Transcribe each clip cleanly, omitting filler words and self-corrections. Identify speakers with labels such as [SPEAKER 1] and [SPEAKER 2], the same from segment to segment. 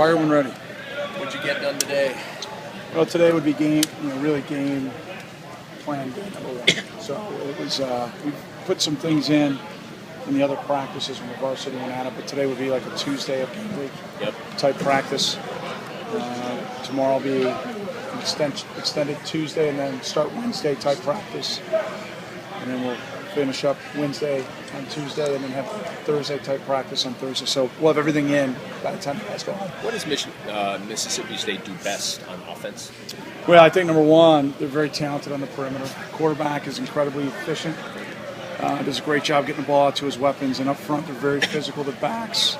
[SPEAKER 1] fire when ready.
[SPEAKER 2] What'd you get done today?
[SPEAKER 1] Well, today would be really game plan day number one. So it was, we put some things in the other practices when the varsity went at it, but today would be like a Tuesday of game week type practice. Tomorrow will be an extended Tuesday and then start Wednesday type practice. And then we'll finish up Wednesday on Tuesday and then have Thursday type practice on Thursday. So we'll have everything in by the time you guys go home.
[SPEAKER 2] What does Mississippi State do best on offense?
[SPEAKER 1] Well, I think number one, they're very talented on the perimeter. Quarterback is incredibly efficient. Does a great job getting the ball out to his weapons. And up front, they're very physical. The backs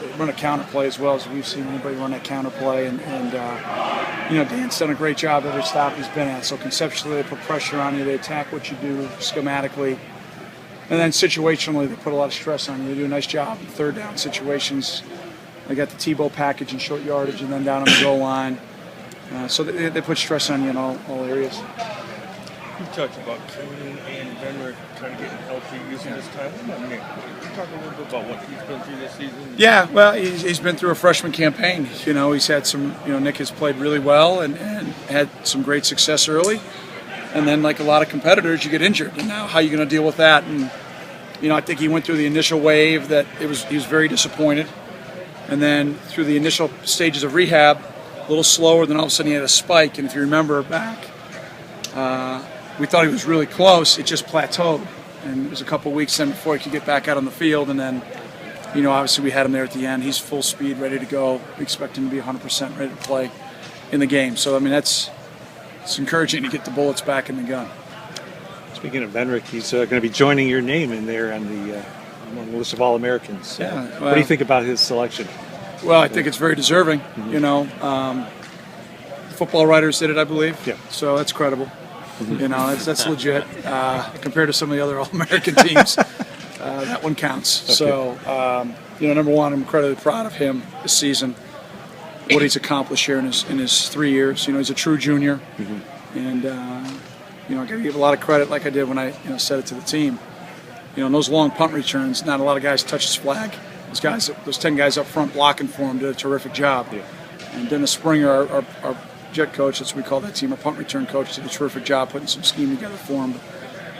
[SPEAKER 1] they run a counter play as well as we've seen anybody run that counter play. And Dan's done a great job every stop he's been at. So conceptually, they put pressure on you. They attack what you do schematically. And then situationally, they put a lot of stress on you. They do a nice job in third down situations. They got the Tebow package in short yardage and then down on the goal line. So they put stress on you in all areas.
[SPEAKER 3] You talked about Kane and Denver kind of getting healthy using this time. What about Nick? Can you talk a little bit about what he's been through this season?
[SPEAKER 1] Yeah, well, he's been through a freshman campaign. He's had some, Nick has played really well and had some great success early. And then, like a lot of competitors, you get injured. And now how are you going to deal with that? And, I think he went through the initial wave that he was very disappointed. And then through the initial stages of rehab, a little slower, then all of a sudden he had a spike. And if you remember back, we thought he was really close. It just plateaued. And it was a couple weeks then before he could get back out on the field. And then, obviously we had him there at the end. He's full speed, ready to go. We expect him to be 100% ready to play in the game. So, it's encouraging to get the bullets back in the gun.
[SPEAKER 4] Speaking of Benrick, he's going to be joining your name in there on among the list of All-Americans.
[SPEAKER 1] Yeah,
[SPEAKER 4] what do you think about his selection?
[SPEAKER 1] Well, I think it's very deserving. Football writers did it, I believe.
[SPEAKER 4] Yeah.
[SPEAKER 1] So that's credible. That's legit. Compared to some of the other All-American teams, that one counts. Okay. So, number one, I'm incredibly proud of him this season. What he's accomplished here in his 3 years. He's a true junior, and I got to give a lot of credit, like I did when I said it to the team. Those long punt returns, not a lot of guys touch his flag. Those 10 guys up front blocking for him did a terrific job. Yeah. And Dennis Springer, our jet coach, that's what we call that team, our punt return coach, did a terrific job putting some scheme together for him.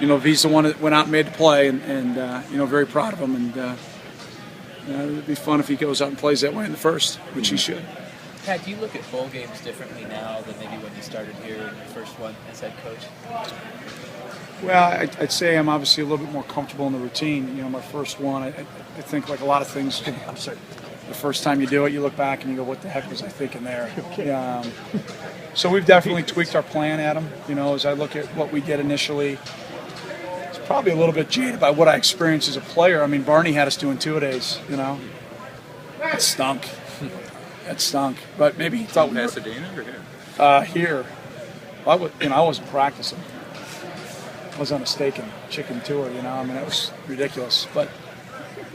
[SPEAKER 1] But, he's the one that went out and made the play, and very proud of him. And it'd be fun if he goes out and plays that way in the first, which he should.
[SPEAKER 5] Pat, do you look at bowl games differently now than maybe when you started here in your first one as head coach?
[SPEAKER 1] Well, I'd say I'm obviously a little bit more comfortable in the routine. My first one, I think like a lot of things, the first time you do it, you look back and you go, what the heck was I thinking there? Okay. So we've definitely tweaked our plan, Adam. As I look at what we did initially, it's probably a little bit jaded by what I experienced as a player. Barney had us doing 2-a-days, That stunk. That stunk. But maybe he thought we were...
[SPEAKER 6] Pasadena or here?
[SPEAKER 1] Here. I wasn't practicing. I was on a steak and chicken tour, it was ridiculous. But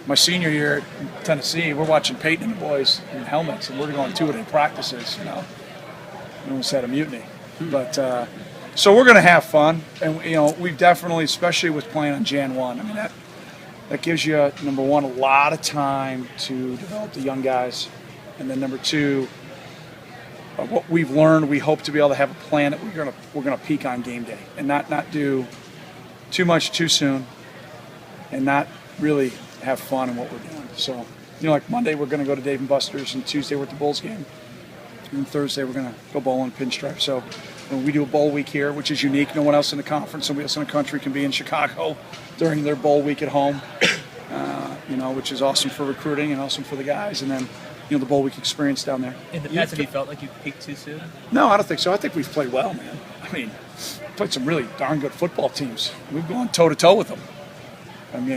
[SPEAKER 1] my senior year in Tennessee, we're watching Peyton and the boys in helmets, and we're going 2-a-day practices, We almost had a mutiny. But, so we're going to have fun. And, we've definitely, especially with playing on Jan 1, that gives you, number one, a lot of time to develop the young guys. And then number two, what we've learned, we hope to be able to have a plan that we're gonna peak on game day and not do too much too soon, and not really have fun in what we're doing. So, like Monday we're gonna go to Dave & Buster's, and Tuesday we're at the Bulls game, and Thursday we're gonna go bowling pinstripe. So we do a bowl week here, which is unique. No one else in the conference, nobody else in the country can be in Chicago during their bowl week at home. Which is awesome for recruiting and awesome for the guys, and then. The bowl week experience down there.
[SPEAKER 5] In the past, have you felt like you peaked too soon?
[SPEAKER 1] No, I don't think so. I think we've played well, man. Played some really darn good football teams. We've gone toe-to-toe with them.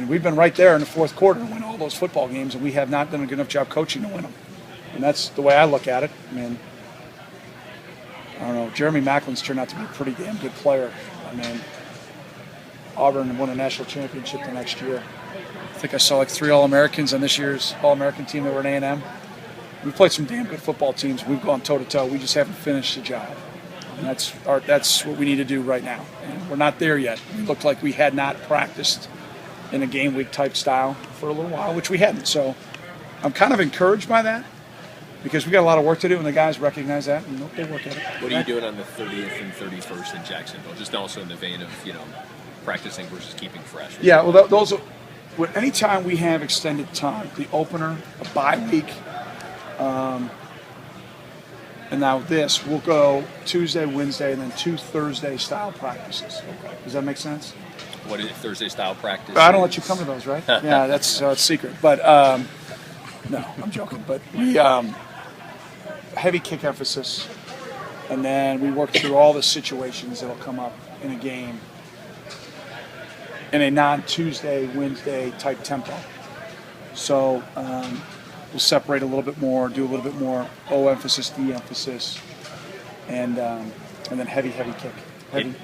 [SPEAKER 1] We've been right there in the fourth quarter to win all those football games, and we have not done a good enough job coaching to win them. And that's the way I look at it. I don't know. Jeremy Macklin's turned out to be a pretty damn good player. Auburn won a national championship the next year. I think I saw like 3 All-Americans on this year's All-American team that were in A&M. We've played some damn good football teams. We've gone toe-to-toe. We just haven't finished the job. And that's what we need to do right now. And we're not there yet. It looked like we had not practiced in a game week type style for a little while, which we hadn't. So I'm kind of encouraged by that. because we got a lot of work to do, and the guys recognize that, and they work at it.
[SPEAKER 2] What are you doing on the 30th and 31st in Jacksonville? Just also in the vein of, practicing versus keeping fresh.
[SPEAKER 1] Yeah, well, those are, anytime we have extended time, the opener, a bye week, and now this, we'll go Tuesday, Wednesday, and then 2 Thursday style practices. Does that make sense?
[SPEAKER 2] What is Thursday style practice?
[SPEAKER 1] I don't let you come to those, right? Yeah, that's it's secret. But no, I'm joking. But we heavy kick emphasis, and then we work through all the situations that'll come up in a game in a non-Tuesday, Wednesday type tempo. So we'll separate a little bit more, do a little bit more O emphasis, D emphasis, and then heavy kick. Heavy.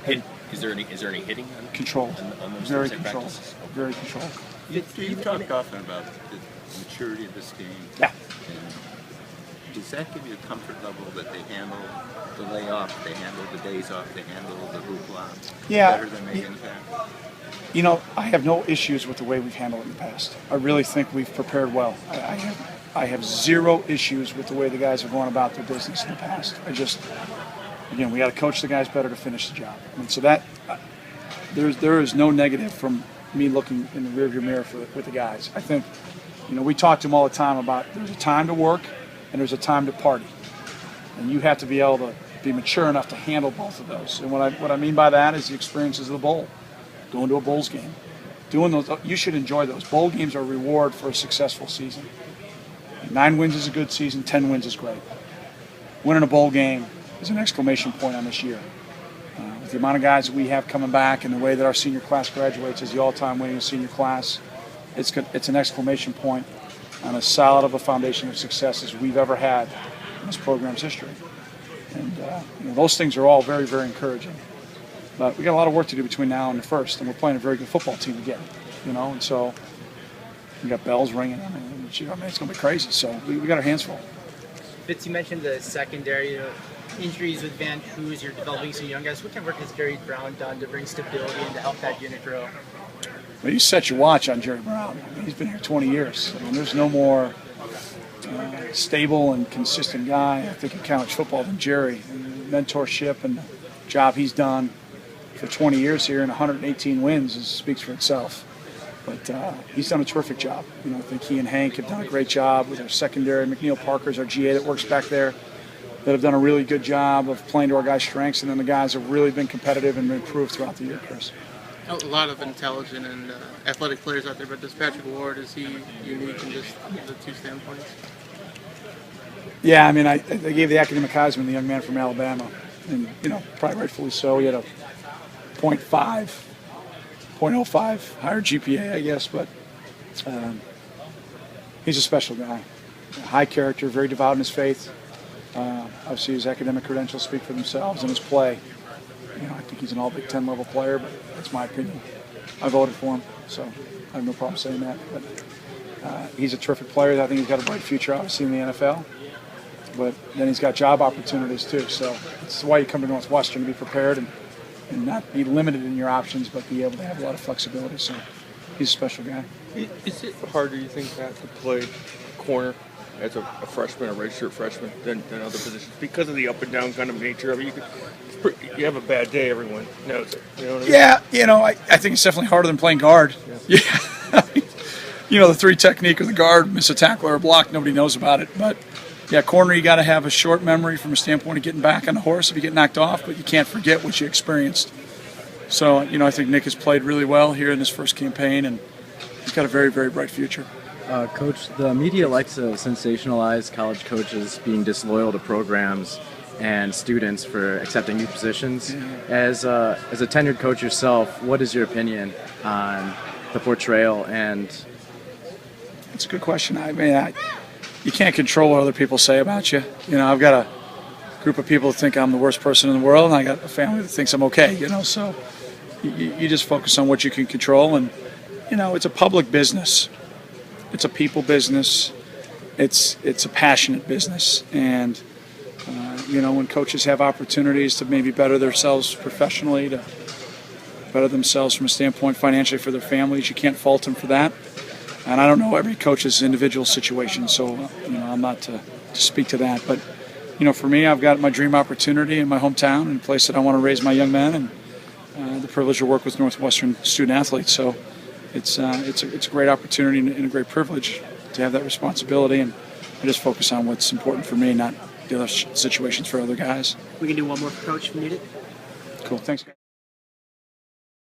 [SPEAKER 2] Hit. Is there any hitting on
[SPEAKER 1] controlled?
[SPEAKER 2] On those
[SPEAKER 1] Very
[SPEAKER 2] Thursday
[SPEAKER 1] controlled.
[SPEAKER 2] practices?
[SPEAKER 1] Very controlled.
[SPEAKER 6] You've talked often about the maturity of this game.
[SPEAKER 1] Yeah.
[SPEAKER 6] And does that give you a comfort level that they handle the layoff, they handle the days off, they handle the hoopla better than they in the past?
[SPEAKER 1] I have no issues with the way we've handled it in the past. I really think we've prepared well. I have zero issues with the way the guys have gone about their business in the past. Again, we got to coach the guys better to finish the job. So that there is no negative from me looking in the rearview mirror with the guys. I think, we talk to them all the time about there's a time to work and there's a time to party, and you have to be able to be mature enough to handle both of those. And what I mean by that is the experiences of the bowl, going to a Bulls game, doing those. You should enjoy those. Bowl games are a reward for a successful season. 9 wins is a good season. 10 wins is great. Winning a bowl game is an exclamation point on this year. With the amount of guys that we have coming back and the way that our senior class graduates as the all-time winning senior class, it's an exclamation point on as solid of a foundation of success as we've ever had in this program's history. And those things are all very, very encouraging. But we got a lot of work to do between now and the first, and we're playing a very good football team again. And so we got bells ringing. It's going to be crazy. So we got our hands full.
[SPEAKER 7] Fitz, you mentioned the secondary injuries with Van Cruz. You're developing some young guys. What kind of work has Jerry Brown done to bring stability and to help that unit grow?
[SPEAKER 1] Well, you set your watch on Jerry Brown. He's been here 20 years. There's no more stable and consistent guy, I think, in college football than Jerry. And mentorship and the job he's done for 20 years here and 118 wins speaks for itself. But he's done a terrific job. I think he and Hank have done a great job with our secondary. McNeil Parker's our GA that works back there, that have done a really good job of playing to our guys' strengths, and then the guys have really been competitive and improved throughout the year, Chris.
[SPEAKER 8] A lot of intelligent and athletic players out there, but does Patrick Ward, is he unique in just the two standpoints?
[SPEAKER 1] Yeah, they gave the academic Heisman the young man from Alabama, and probably rightfully so. He had a 0.05 higher GPA, I guess, but he's a special guy. High character, very devout in his faith. Obviously, his academic credentials speak for themselves, and his play. I think he's an all Big Ten level player, but that's my opinion. I voted for him, so I have no problem saying that. But he's a terrific player. I think he's got a bright future, obviously, in the NFL. But then he's got job opportunities too. So it's why you come to Northwestern, to be prepared and not be limited in your options, but be able to have a lot of flexibility. So he's a special guy.
[SPEAKER 3] Is it harder, you think, Pat, to play corner as a freshman, a redshirt freshman, than other positions because of the up and down kind of nature of it? You have a bad day, everyone knows it. You know what I mean?
[SPEAKER 1] Yeah, I think it's definitely harder than playing guard. Yeah. The three technique of the guard, miss a tackle or a block, nobody knows about it. But yeah, corner, you got to have a short memory from a standpoint of getting back on the horse if you get knocked off, but you can't forget what you experienced. So, I think Nick has played really well here in this first campaign, and he's got a very, very bright future.
[SPEAKER 9] Coach, the media likes to sensationalize college coaches being disloyal to programs and students for accepting new positions. Yeah. As a tenured coach yourself, what is your opinion on the portrayal? And
[SPEAKER 1] it's a good question. You can't control what other people say about you. I've got a group of people that think I'm the worst person in the world, and I got a family that thinks I'm okay. So you just focus on what you can control, and it's a public business. It's a people business. It's a passionate business, and when coaches have opportunities to maybe better themselves professionally, to better themselves from a standpoint financially for their families, you can't fault them for that. And I don't know every coach's individual situation, so I'm not to speak to that. But for me, I've got my dream opportunity in my hometown and a place that I want to raise my young men, and the privilege to work with Northwestern student athletes. So it's a great opportunity and a great privilege to have that responsibility, and I just focus on what's important for me, not the other situations for other guys.
[SPEAKER 7] We can do one more for Coach if you need it.
[SPEAKER 1] Cool, thanks, guys.